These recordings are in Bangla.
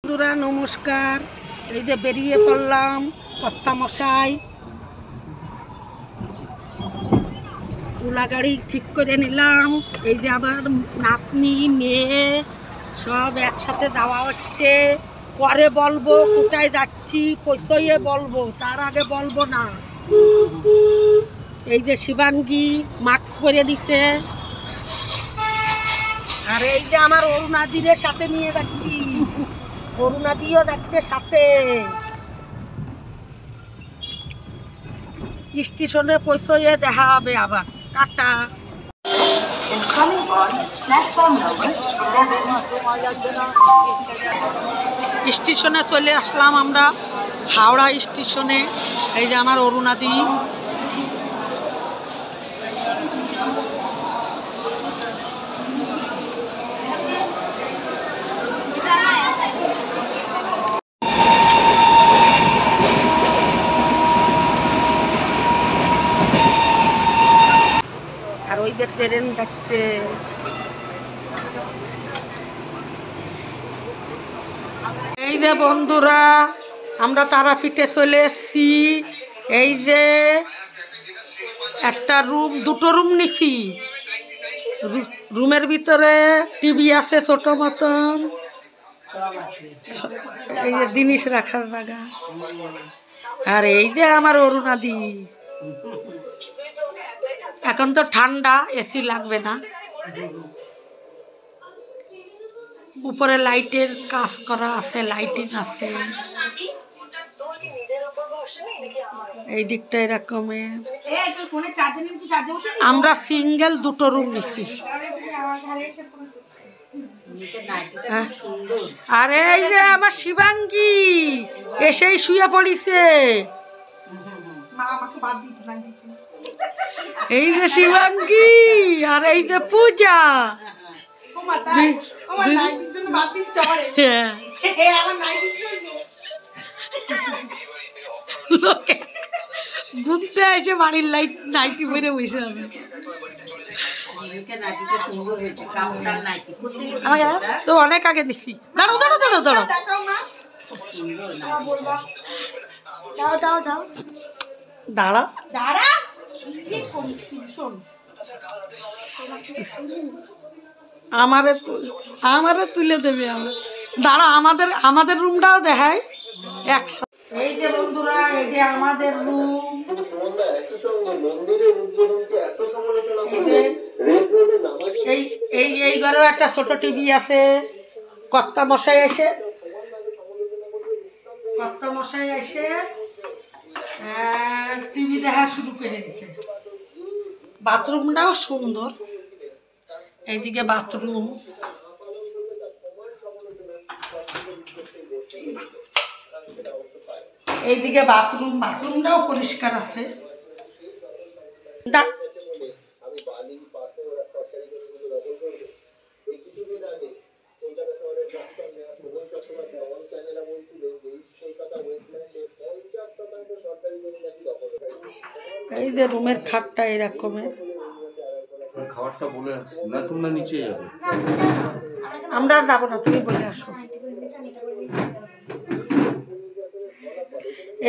বন্ধুরা নমস্কার। এই যে বেরিয়ে পড়লাম কর্তামশাই, ওলা গাড়ি ঠিক করে নিলাম। এই যে আবার নাতনি মেয়ে সব একসাথে দেওয়া হচ্ছে। পরে বলবো কোথায় যাচ্ছি, পৌঁছয়ে বলবো, তার আগে বলবো না। এই যে শিবাঙ্গী মাস্ক পরে দিছে, আর এই যে আমার অরুণাদির সাথে নিয়ে যাচ্ছি, অরুণাদিও যাচ্ছে সাথে। স্টেশনে পৌঁছয়ে দেখা হবে আবার। টাটা। স্টেশনে চলে আসলাম আমরা, হাওড়া স্টেশনে। এই যে আমার অরুণাদি। আর ওই যে ট্রেন যাচ্ছে। এই যে বন্ধুরা আমরা তারাপীঠে চলে এসছি। এই যে একটা রুম, দুটো রুম নিছি। রুমের ভিতরে টিভি আছে ছোট মতন, এই যে জিনিস রাখার জায়গা। আর এই যে আমার অরুণাদি। এখন তো ঠান্ডা, এসি লাগবে না। উপরে লাইটের কাজ করা আছে, লাইটিং আছে। এই দিকটা এরকমের। আমরা সিঙ্গেল দুটো রুম নিছি। আর এই যে আমার শিবাঙ্গী এসেই শুয়ে পড়িছে। এই যে শিবাঙ্গী আর এই যে পূজা। ঘুরতে এসে বাড়ির লাইট নাইটি পরে বসে হবে। তো অনেক আগে নিছি। দাঁড়ো দাঁড়ো দাঁড়ো দাঁড়ো দাঁড়া দাঁড়া। আমারে তুলে দেবে। দাঁড়া, আমাদের রুমটাও দেখায় একসাথে। এই যে বন্ধুরা, এটা আমাদের রুম। এই ঘরেও একটা ছোট টিভি আছে। কর্তামশাই এসে টিভি দেখা শুরু করে দিছে। বাথরুমটাও সুন্দর। এইদিকে বাথরুম, এইদিকে বাথরুমটাও পরিষ্কার আছে। এই যে রুমের খাটটা এরকমের। আমরা যাবো না, তুমি বলে আসো।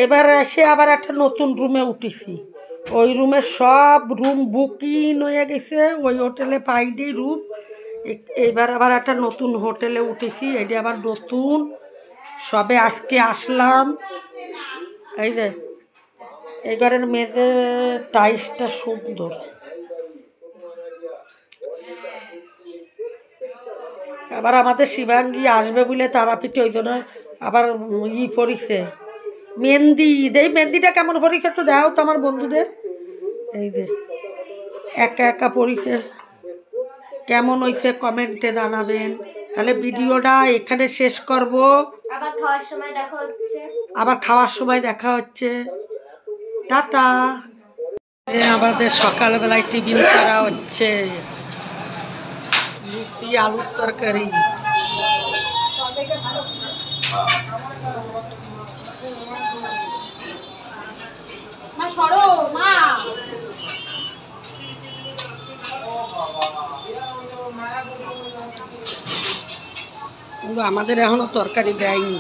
এবার এসে আবার একটা নতুন রুমে উঠেছি। ওই রুমে সব রুম বুকিং হয়ে গেছে, ওই হোটেলে পাইনি রুম। এবার আবার একটা নতুন হোটেলে উঠেছি। এটি আবার নতুন, সবে আজকে আসলাম। এই যে এই ঘরের মেঝে টাইলসটা সুন্দর। আবার আমাদের শিবাঙ্গী আসবে বলে তারাপীঠে, ওই জন্য আবার পড়িছে মেহেন্দি। এই মেহেন্দিটা কেমন পড়িছে একটু দেখাও তো আমার বন্ধুদের। এই যে একা একা পড়িছে, কেমন হয়েছে কমেন্টে জানাবেন। তাহলে ভিডিওটা এখানে শেষ করব। আবার খাওয়ার সময় দেখা হচ্ছে। টাটা। আমাদের সকালবেলায় টিফিন করা হচ্ছে রুটি আলুর তরকারি। কিন্তু আমাদের এখনো তরকারি দেয়নি।